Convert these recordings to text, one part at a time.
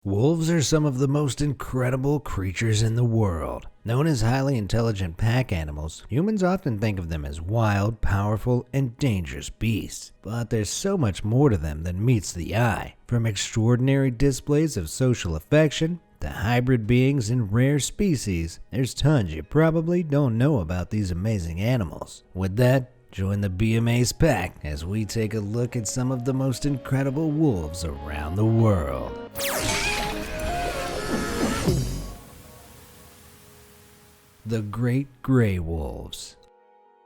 Wolves are some of the most incredible creatures in the world. Known as highly intelligent pack animals, humans often think of them as wild, powerful, and dangerous beasts. But there's so much more to them than meets the eye. From extraordinary displays of social affection to hybrid beings in rare species, there's tons you probably don't know about these amazing animals. With that, join the BMA's pack as we take a look at some of the most incredible wolves around the world. The Great Gray Wolves.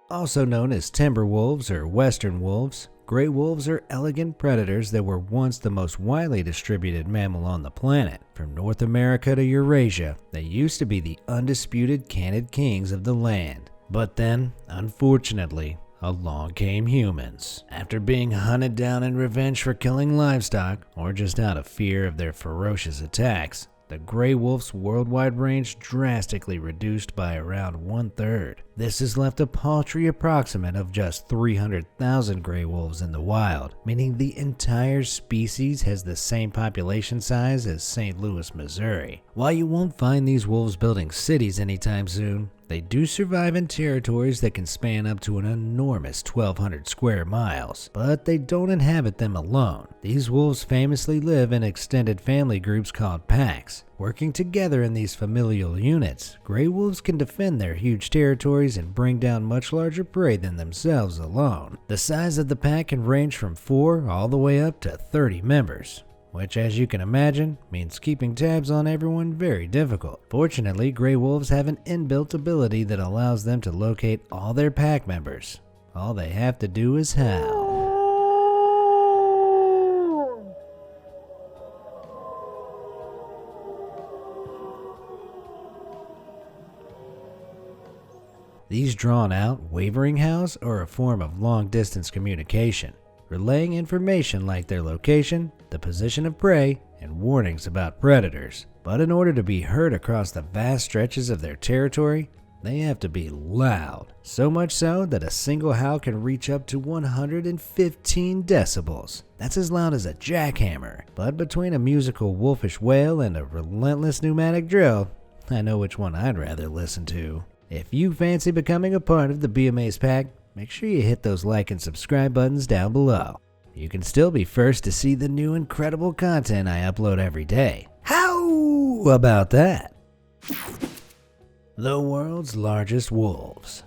Also known as timber wolves or western wolves, gray wolves are elegant predators that were once the most widely distributed mammal on the planet. From North America to Eurasia, they used to be the undisputed canid kings of the land. But then, unfortunately, along came humans. After being hunted down in revenge for killing livestock, or just out of fear of their ferocious attacks, the gray wolf's worldwide range drastically reduced by around 1/3. This has left a paltry approximate of just 300,000 gray wolves in the wild, meaning the entire species has the same population size as St. Louis, Missouri. While you won't find these wolves building cities anytime soon, they do survive in territories that can span up to an enormous 1,200 square miles, but they don't inhabit them alone. These wolves famously live in extended family groups called packs. Working together in these familial units, gray wolves can defend their huge territories and bring down much larger prey than themselves alone. The size of the pack can range from 4 all the way up to 30 members, which, as you can imagine, means keeping tabs on everyone very difficult. Fortunately, gray wolves have an inbuilt ability that allows them to locate all their pack members. All they have to do is howl. These drawn-out, wavering howls are a form of long-distance communication, relaying information like their location, the position of prey, and warnings about predators. But in order to be heard across the vast stretches of their territory, they have to be loud. So much so that a single howl can reach up to 115 decibels. That's as loud as a jackhammer. But between a musical wolfish wail and a relentless pneumatic drill, I know which one I'd rather listen to. If you fancy becoming a part of the BMA's pack, make sure you hit those like and subscribe buttons down below. You can still be first to see the new incredible content I upload every day. How about that? The world's largest wolves.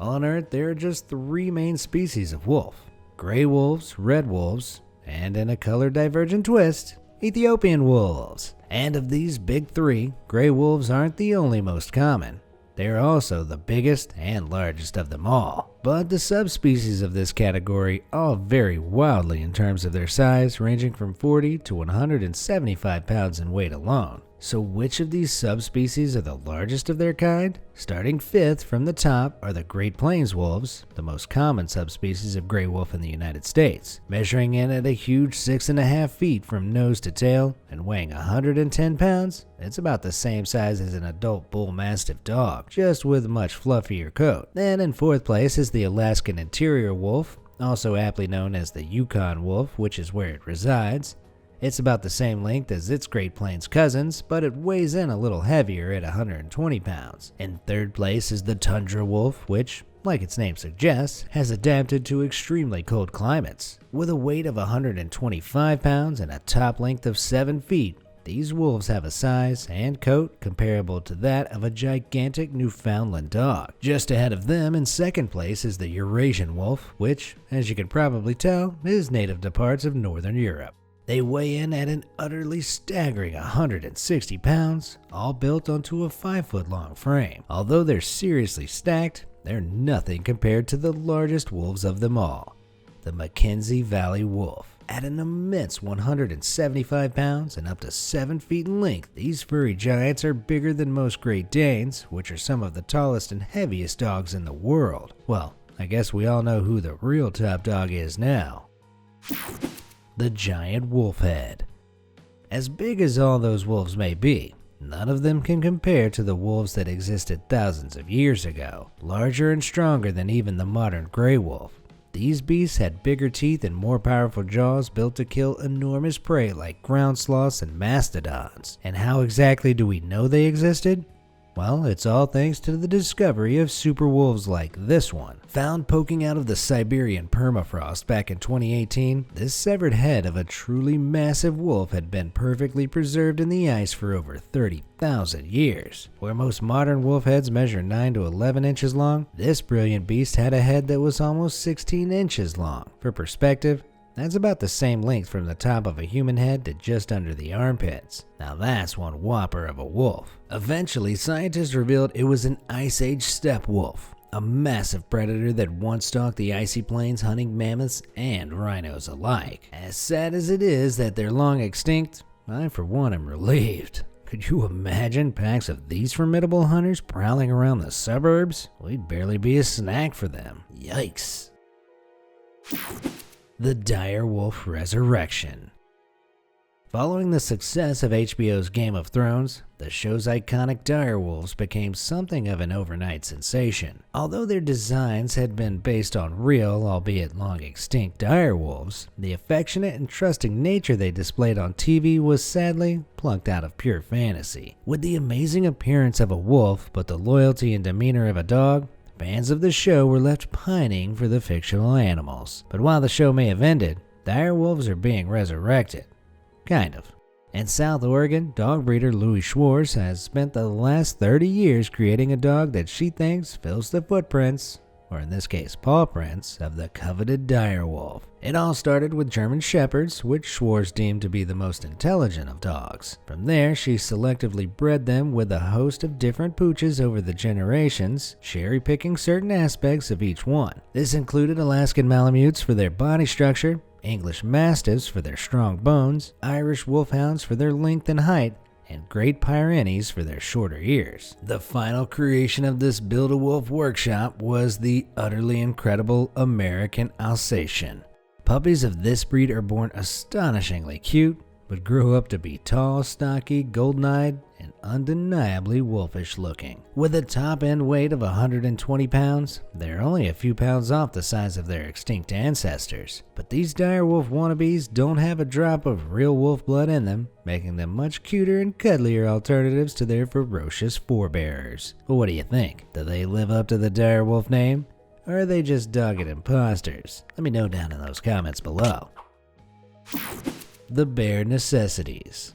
On Earth, there are just 3 main species of wolf: gray wolves, red wolves, and in a color divergent twist, Ethiopian wolves. And of these big 3, gray wolves aren't the only most common. They're also the biggest and largest of them all. But the subspecies of this category all vary wildly in terms of their size, ranging from 40 to 175 pounds in weight alone. So which of these subspecies are the largest of their kind? Starting 5th from the top are the Great Plains wolves, the most common subspecies of gray wolf in the United States, measuring in at a huge 6.5 feet from nose to tail and weighing 110 pounds. It's about the same size as an adult bull mastiff dog, just with a much fluffier coat. Then in 4th place is the Alaskan interior wolf, also aptly known as the Yukon wolf, which is where it resides. It's about the same length as its Great Plains cousins, but it weighs in a little heavier at 120 pounds. In 3rd place is the tundra wolf, which, like its name suggests, has adapted to extremely cold climates. With a weight of 125 pounds and a top length of 7 feet, these wolves have a size and coat comparable to that of a gigantic Newfoundland dog. Just ahead of them in 2nd place is the Eurasian wolf, which, as you can probably tell, is native to parts of Northern Europe. They weigh in at an utterly staggering 160 pounds, all built onto a 5-foot-long frame. Although they're seriously stacked, they're nothing compared to the largest wolves of them all, the Mackenzie Valley wolf. At an immense 175 pounds and up to 7 feet in length, these furry giants are bigger than most Great Danes, which are some of the tallest and heaviest dogs in the world. Well, I guess we all know who the real top dog is now. The giant wolf head. As big as all those wolves may be, none of them can compare to the wolves that existed thousands of years ago. Larger and stronger than even the modern gray wolf, These beasts had bigger teeth and more powerful jaws built to kill enormous prey like ground sloths and mastodons. And how exactly do we know they existed? Well, it's all thanks to the discovery of super wolves like this one. Found poking out of the Siberian permafrost back in 2018, this severed head of a truly massive wolf had been perfectly preserved in the ice for over 30,000 years. Where most modern wolf heads measure 9 to 11 inches long, this brilliant beast had a head that was almost 16 inches long. For perspective, that's about the same length from the top of a human head to just under the armpits. Now that's one whopper of a wolf. Eventually, scientists revealed it was an Ice Age steppe wolf, a massive predator that once stalked the icy plains hunting mammoths and rhinos alike. As sad as it is that they're long extinct, I for one am relieved. Could you imagine packs of these formidable hunters prowling around the suburbs? We'd barely be a snack for them. Yikes. The Dire Wolf Resurrection. Following the success of HBO's Game of Thrones, the show's iconic dire wolves became something of an overnight sensation. Although their designs had been based on real, albeit long extinct, dire wolves, the affectionate and trusting nature they displayed on TV was sadly plucked out of pure fantasy. With the amazing appearance of a wolf but the loyalty and demeanor of a dog, fans of the show were left pining for the fictional animals. But while the show may have ended, dire wolves are being resurrected. Kind of. In South Oregon, dog breeder Louis Schwartz has spent the last 30 years creating a dog that she thinks fills the footprints, or in this case paw prints, of the coveted dire wolf. It all started with German Shepherds, which Schwartz deemed to be the most intelligent of dogs. From there, she selectively bred them with a host of different pooches over the generations, cherry-picking certain aspects of each one. This included Alaskan Malamutes for their body structure, English Mastiffs for their strong bones, Irish Wolfhounds for their length and height, and Great Pyrenees for their shorter ears. The final creation of this Build-A-Wolf workshop was the utterly incredible American Alsatian. Puppies of this breed are born astonishingly cute, but grow up to be tall, stocky, golden-eyed, and undeniably wolfish looking. With a top-end weight of 120 pounds, they're only a few pounds off the size of their extinct ancestors. But these dire wolf wannabes don't have a drop of real wolf blood in them, making them much cuter and cuddlier alternatives to their ferocious forebears. But what do you think? Do they live up to the dire wolf name? Or are they just dogged imposters? Let me know down in those comments below. The Bear Necessities.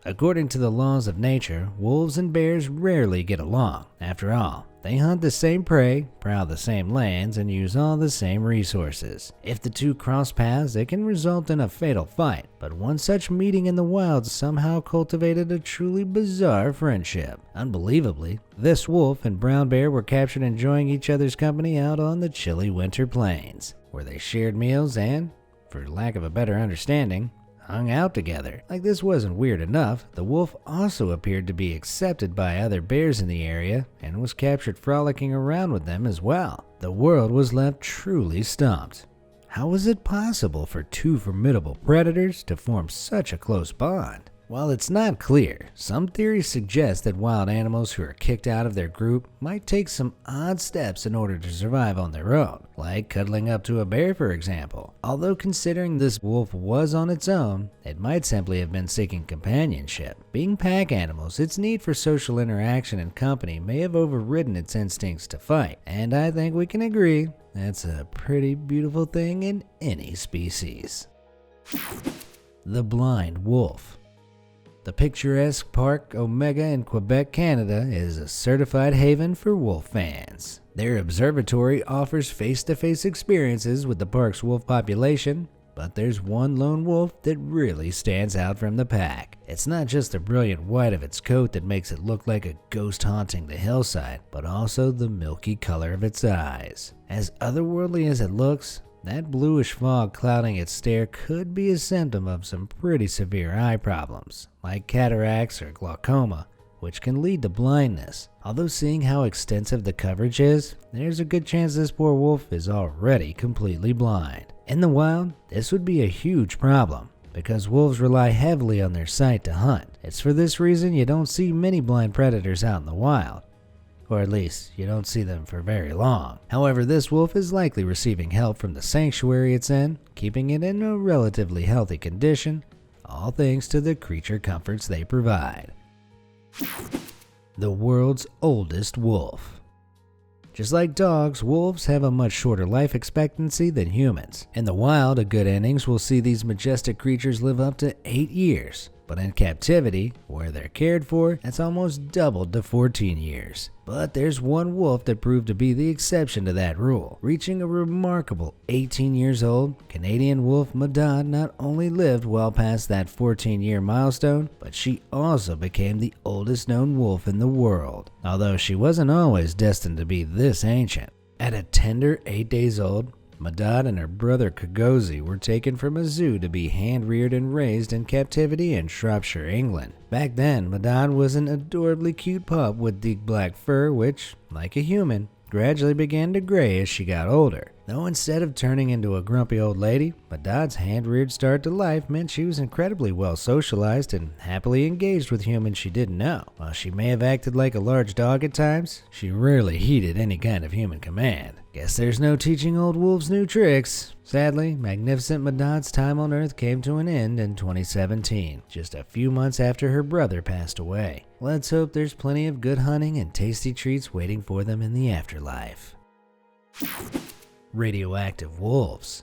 According to the laws of nature, wolves and bears rarely get along. After all, they hunt the same prey, prowl the same lands, and use all the same resources. If the two cross paths, it can result in a fatal fight. But one such meeting in the wild somehow cultivated a truly bizarre friendship. Unbelievably, this wolf and brown bear were captured enjoying each other's company out on the chilly winter plains, where they shared meals and, for lack of a better understanding, hung out together. Like this wasn't weird enough, the wolf also appeared to be accepted by other bears in the area and was captured frolicking around with them as well. The world was left truly stumped. How was it possible for two formidable predators to form such a close bond? While it's not clear, some theories suggest that wild animals who are kicked out of their group might take some odd steps in order to survive on their own, like cuddling up to a bear for example. Although considering this wolf was on its own, it might simply have been seeking companionship. Being pack animals, its need for social interaction and company may have overridden its instincts to fight, and I think we can agree that's a pretty beautiful thing in any species. The Blind Wolf. The picturesque Parc Omega in Quebec, Canada is a certified haven for wolf fans. Their observatory offers face-to-face experiences with the park's wolf population, but there's one lone wolf that really stands out from the pack. It's not just the brilliant white of its coat that makes it look like a ghost haunting the hillside, but also the milky color of its eyes. As otherworldly as it looks, that bluish fog clouding its stare could be a symptom of some pretty severe eye problems, like cataracts or glaucoma, which can lead to blindness. Although seeing how extensive the coverage is, there's a good chance this poor wolf is already completely blind. In the wild, this would be a huge problem, because wolves rely heavily on their sight to hunt. It's for this reason you don't see many blind predators out in the wild. or at least you don't see them for very long. However, this wolf is likely receiving help from the sanctuary it's in, keeping it in a relatively healthy condition, all thanks to the creature comforts they provide. The world's oldest wolf. Just like dogs, wolves have a much shorter life expectancy than humans. In the wild, a good innings will see these majestic creatures live up to 8 years. But in captivity, where they're cared for, that's almost doubled to 14 years. But there's one wolf that proved to be the exception to that rule. Reaching a remarkable 18 years old, Canadian wolf Madad not only lived well past that 14-year milestone, but she also became the oldest known wolf in the world. Although she wasn't always destined to be this ancient. At a tender 8 days old, Madad and her brother Kagozi were taken from a zoo to be hand-reared and raised in captivity in Shropshire, England. Back then, Madad was an adorably cute pup with deep black fur which, like a human, gradually began to gray as she got older. Though instead of turning into a grumpy old lady, Madad's hand-reared start to life meant she was incredibly well socialized and happily engaged with humans she didn't know. While she may have acted like a large dog at times, she rarely heeded any kind of human command. Guess there's no teaching old wolves new tricks. Sadly, magnificent Madad's time on Earth came to an end in 2017, just a few months after her brother passed away. Let's hope there's plenty of good hunting and tasty treats waiting for them in the afterlife. Radioactive wolves.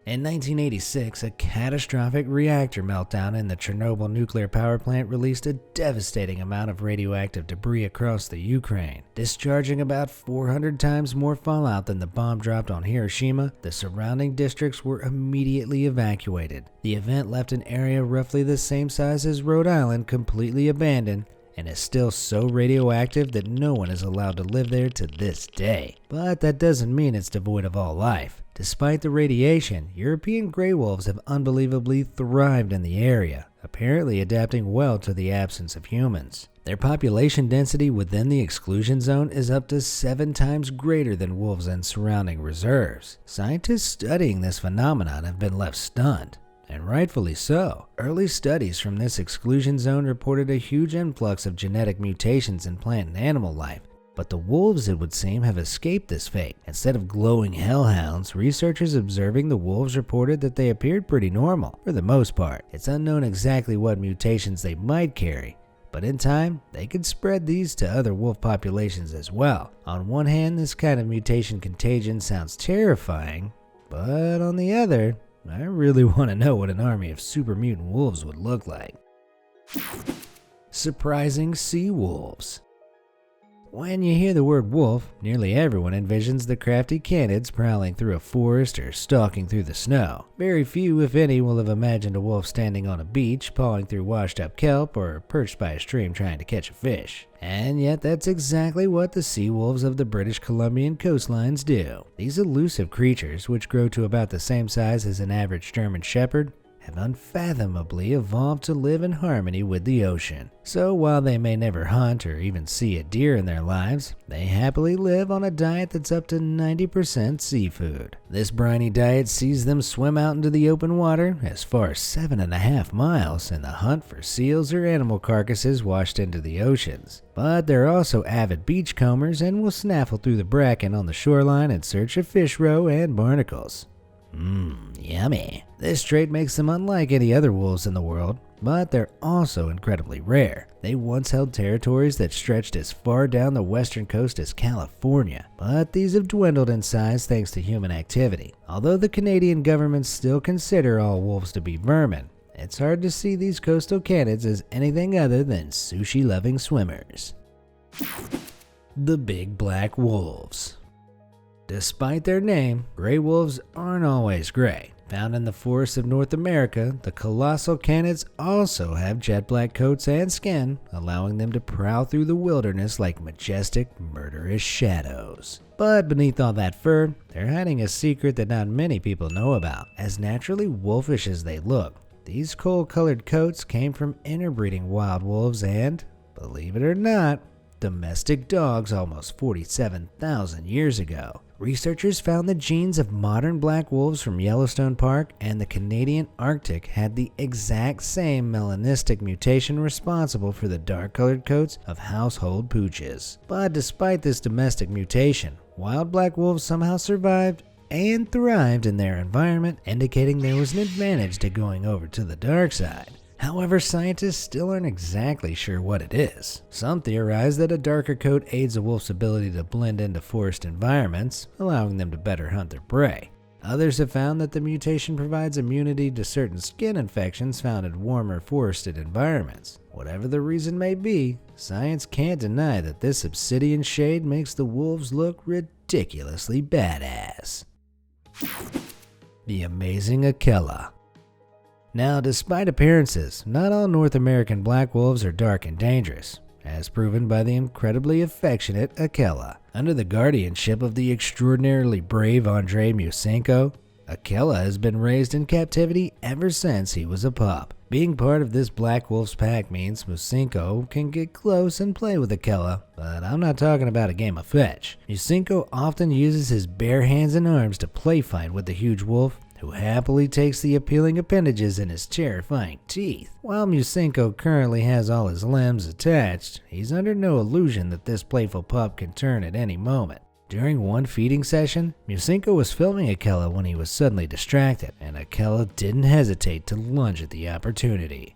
In 1986, a catastrophic reactor meltdown in the Chernobyl nuclear power plant released a devastating amount of radioactive debris across the Ukraine. Discharging about 400 times more fallout than the bomb dropped on Hiroshima, the surrounding districts were immediately evacuated. The event left an area roughly the same size as Rhode Island completely abandoned, and is still so radioactive that no one is allowed to live there to this day. But that doesn't mean it's devoid of all life. Despite the radiation, European gray wolves have unbelievably thrived in the area, apparently adapting well to the absence of humans. Their population density within the exclusion zone is up to 7 times greater than wolves in surrounding reserves. Scientists studying this phenomenon have been left stunned. And rightfully so. Early studies from this exclusion zone reported a huge influx of genetic mutations in plant and animal life, but the wolves, it would seem, have escaped this fate. Instead of glowing hellhounds, researchers observing the wolves reported that they appeared pretty normal, for the most part. It's unknown exactly what mutations they might carry, but in time, they could spread these to other wolf populations as well. On one hand, this kind of mutation contagion sounds terrifying, but on the other, I really want to know what an army of super mutant wolves would look like. Surprising sea wolves. When you hear the word wolf, nearly everyone envisions the crafty canids prowling through a forest or stalking through the snow. Very few, if any, will have imagined a wolf standing on a beach, pawing through washed-up kelp, or perched by a stream trying to catch a fish. And yet that's exactly what the sea wolves of the British Columbian coastlines do. These elusive creatures, which grow to about the same size as an average German shepherd, have unfathomably evolved to live in harmony with the ocean. So while they may never hunt or even see a deer in their lives, they happily live on a diet that's up to 90% seafood. This briny diet sees them swim out into the open water as far as 7.5 miles in the hunt for seals or animal carcasses washed into the oceans. But they're also avid beachcombers and will snaffle through the bracken on the shoreline in search of fish roe and barnacles. Yummy. This trait makes them unlike any other wolves in the world, but they're also incredibly rare. They once held territories that stretched as far down the western coast as California, but these have dwindled in size thanks to human activity. Although the Canadian government still consider all wolves to be vermin, it's hard to see these coastal canids as anything other than sushi-loving swimmers. The Big Black Wolves. Despite their name, gray wolves aren't always gray. Found in the forests of North America, the colossal canids also have jet black coats and skin, allowing them to prowl through the wilderness like majestic, murderous shadows. But beneath all that fur, they're hiding a secret that not many people know about. As naturally wolfish as they look, these coal-colored coats came from interbreeding wild wolves and, believe it or not, domestic dogs almost 47,000 years ago. Researchers found the genes of modern black wolves from Yellowstone Park and the Canadian Arctic had the exact same melanistic mutation responsible for the dark-colored coats of household pooches. But despite this domestic mutation, wild black wolves somehow survived and thrived in their environment, indicating there was an advantage to going over to the dark side. However, scientists still aren't exactly sure what it is. Some theorize that a darker coat aids a wolf's ability to blend into forest environments, allowing them to better hunt their prey. Others have found that the mutation provides immunity to certain skin infections found in warmer forested environments. Whatever the reason may be, science can't deny that this obsidian shade makes the wolves look ridiculously badass. The amazing AKELA. Now, despite appearances, not all North American black wolves are dark and dangerous, as proven by the incredibly affectionate AKELA. Under the guardianship of the extraordinarily brave Andrei Musenko, AKELA has been raised in captivity ever since he was a pup. Being part of this black wolf's pack means Musenko can get close and play with AKELA, but I'm not talking about a game of fetch. Musenko often uses his bare hands and arms to play fight with the huge wolf, who happily takes the appealing appendages in his terrifying teeth. While Musenko currently has all his limbs attached, he's under no illusion that this playful pup can turn at any moment. During one feeding session, Musenko was filming AKELA when he was suddenly distracted, and AKELA didn't hesitate to lunge at the opportunity.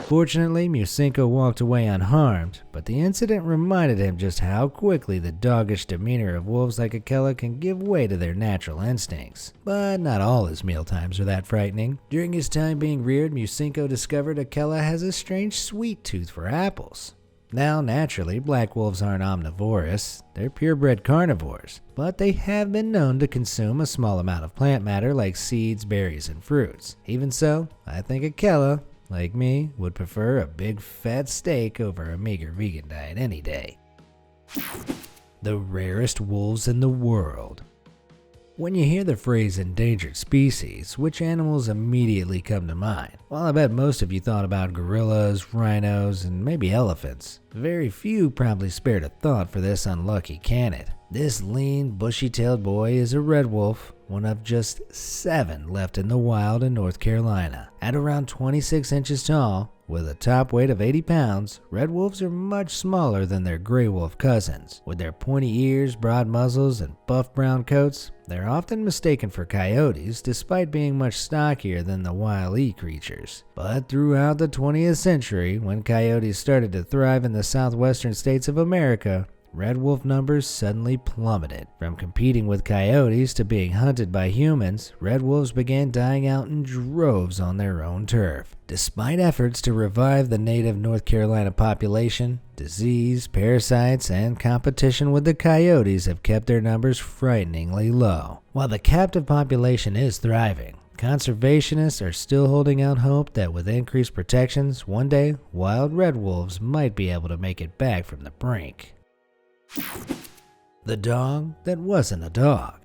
Fortunately, Musenko walked away unharmed, but the incident reminded him just how quickly the doggish demeanor of wolves like AKELA can give way to their natural instincts. But not all his mealtimes are that frightening. During his time being reared, Musenko discovered AKELA has a strange sweet tooth for apples. Now, naturally, black wolves aren't omnivorous, they're purebred carnivores, but they have been known to consume a small amount of plant matter like seeds, berries, and fruits. Even so, I think AKELA, like me, would prefer a big fat steak over a meager vegan diet any day. The rarest wolves in the world. When you hear the phrase endangered species, which animals immediately come to mind? Well, I bet most of you thought about gorillas, rhinos, and maybe elephants. Very few probably spared a thought for this unlucky canid. This lean, bushy-tailed boy is a red wolf, one of just 7 left in the wild in North Carolina. At around 26 inches tall, with a top weight of 80 pounds, red wolves are much smaller than their gray wolf cousins. With their pointy ears, broad muzzles, and buff brown coats, they're often mistaken for coyotes despite being much stockier than the wile-e creatures. But throughout the 20th century, when coyotes started to thrive in the southwestern states of America, red wolf numbers suddenly plummeted. From competing with coyotes to being hunted by humans, red wolves began dying out in droves on their own turf. Despite efforts to revive the native North Carolina population, disease, parasites, and competition with the coyotes have kept their numbers frighteningly low. While the captive population is thriving, conservationists are still holding out hope that with increased protections, one day wild red wolves might be able to make it back from the brink. The dog that wasn't a dog.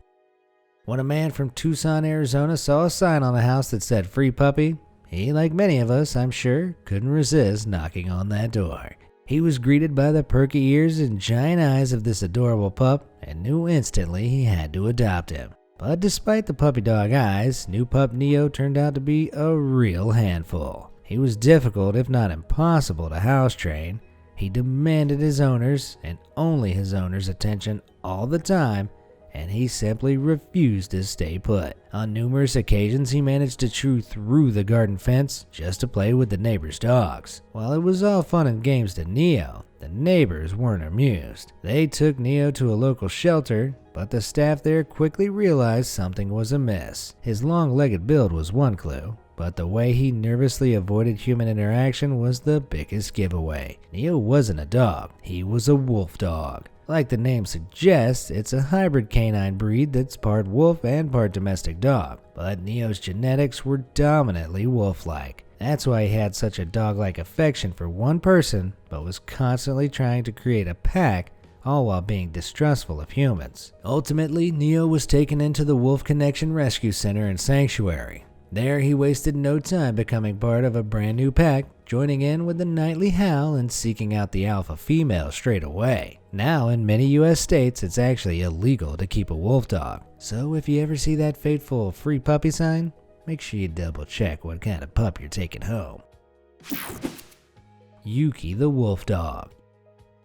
When a man from Tucson, Arizona saw a sign on a house that said "Free Puppy," he, like many of us, I'm sure, couldn't resist knocking on that door. He was greeted by the perky ears and giant eyes of this adorable pup and knew instantly he had to adopt him. But despite the puppy dog eyes, new pup Neo turned out to be a real handful. He was difficult, if not impossible, to house train. He demanded his owner's and only his owner's attention all the time, and he simply refused to stay put. On numerous occasions, he managed to chew through the garden fence just to play with the neighbors' dogs. While it was all fun and games to Neo, the neighbors weren't amused. They took Neo to a local shelter, but the staff there quickly realized something was amiss. His long-legged build was one clue, but the way he nervously avoided human interaction was the biggest giveaway. Neo wasn't a dog, he was a wolf dog. Like the name suggests, it's a hybrid canine breed that's part wolf and part domestic dog, but Neo's genetics were dominantly wolf-like. That's why he had such a dog-like affection for one person, but was constantly trying to create a pack, all while being distrustful of humans. Ultimately, Neo was taken into the Wolf Connection Rescue Center and Sanctuary. There he wasted no time becoming part of a brand new pack, joining in with the nightly howl and seeking out the alpha female straight away. Now in many US states it's actually illegal to keep a wolf dog, so if you ever see that fateful free puppy sign, make sure you double check what kind of pup you're taking home. Yuki the wolf dog.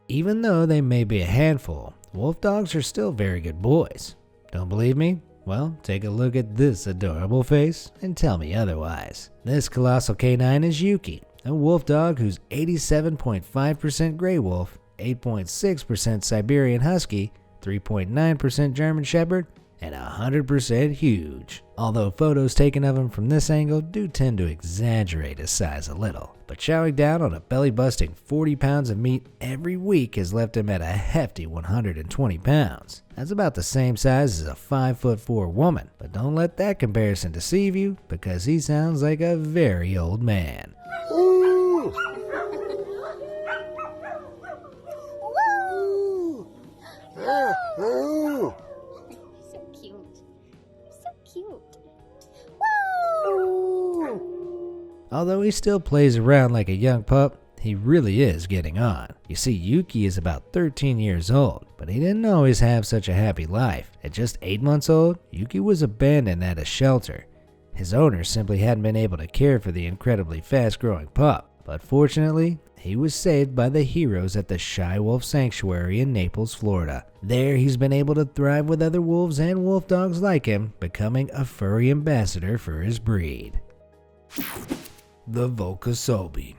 Even though they may be a handful, wolf dogs are still very good boys. Don't believe me? Well, take a look at this adorable face and tell me otherwise. This colossal canine is Yuki, a wolf dog who's 87.5% gray wolf, 8.6% Siberian Husky, 3.9% German Shepherd, and 100% huge. Although photos taken of him from this angle do tend to exaggerate his size a little. But chowing down on a belly-busting 40 pounds of meat every week has left him at a hefty 120 pounds. That's about the same size as a 5'4" woman, but don't let that comparison deceive you, because he sounds like a very old man. Ooh. Ooh. So cute. So cute. Although he still plays around like a young pup, he really is getting on. You see, Yuki is about 13 years old, but he didn't always have such a happy life. At just 8 months old, Yuki was abandoned at a shelter. His owner simply hadn't been able to care for the incredibly fast-growing pup, but fortunately, he was saved by the heroes at the Shy Wolf Sanctuary in Naples, Florida. There, he's been able to thrive with other wolves and wolf dogs like him, becoming a furry ambassador for his breed. The WOLKOSOBY.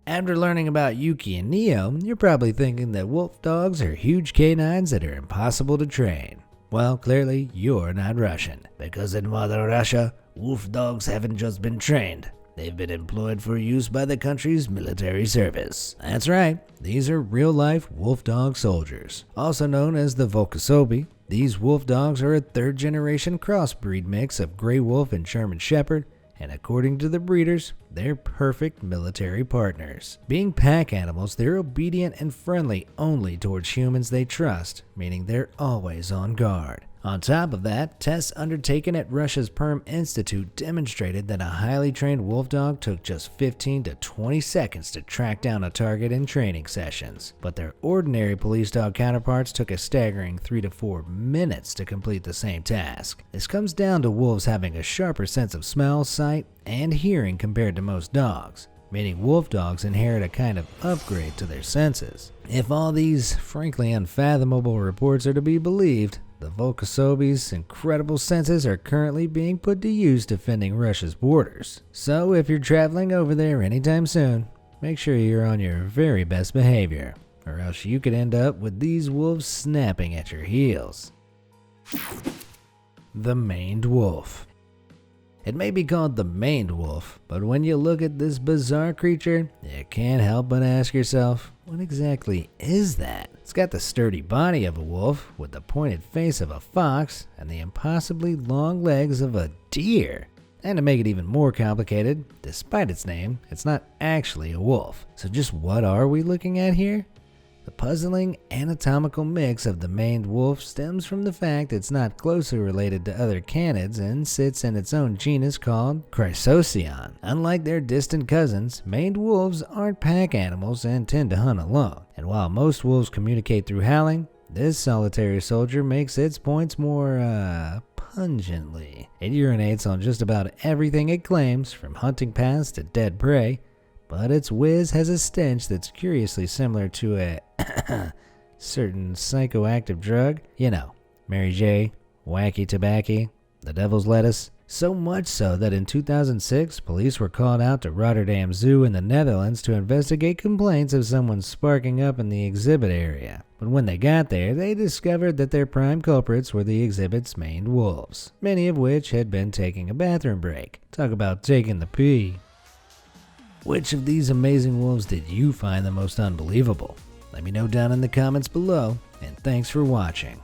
After learning about Yuki and Neo, you're probably thinking that wolf dogs are huge canines that are impossible to train. Well, clearly, you're not Russian, because in Mother Russia, wolf dogs haven't just been trained. They've been employed for use by the country's military service. That's right, these are real-life wolf dog soldiers. Also known as the WOLKOSOBY, these wolf dogs are a third-generation crossbreed mix of gray wolf and German Shepherd, and according to the breeders, they're perfect military partners. Being pack animals, they're obedient and friendly only towards humans they trust, meaning they're always on guard. On top of that, tests undertaken at Russia's Perm Institute demonstrated that a highly trained wolf dog took just 15 to 20 seconds to track down a target in training sessions, but their ordinary police dog counterparts took a staggering 3 to 4 minutes to complete the same task. This comes down to wolves having a sharper sense of smell, sight, and hearing compared to most dogs, meaning wolf dogs inherit a kind of upgrade to their senses. If all these frankly unfathomable reports are to be believed, the WOLKOSOBY's incredible senses are currently being put to use defending Russia's borders. So if you're traveling over there anytime soon, make sure you're on your very best behavior, or else you could end up with these wolves snapping at your heels. The maned wolf. It may be called the maned wolf, but when you look at this bizarre creature, you can't help but ask yourself, what exactly is that? It's got the sturdy body of a wolf, with the pointed face of a fox, and the impossibly long legs of a deer. And to make it even more complicated, despite its name, it's not actually a wolf. So just what are we looking at here? The puzzling anatomical mix of the maned wolf stems from the fact it's not closely related to other canids and sits in its own genus called Chrysocyon. Unlike their distant cousins, maned wolves aren't pack animals and tend to hunt alone. And while most wolves communicate through howling, this solitary soldier makes its points more, pungently. It urinates on just about everything it claims, from hunting paths to dead prey, but its whiz has a stench that's curiously similar to a certain psychoactive drug. You know, Mary J, wacky tobacco, the devil's lettuce. So much so that in 2006, police were called out to Rotterdam Zoo in the Netherlands to investigate complaints of someone sparking up in the exhibit area. But when they got there, they discovered that their prime culprits were the exhibit's maned wolves, many of which had been taking a bathroom break. Talk about taking the pee. Which of these amazing wolves did you find the most unbelievable? Let me know down in the comments below, and thanks for watching.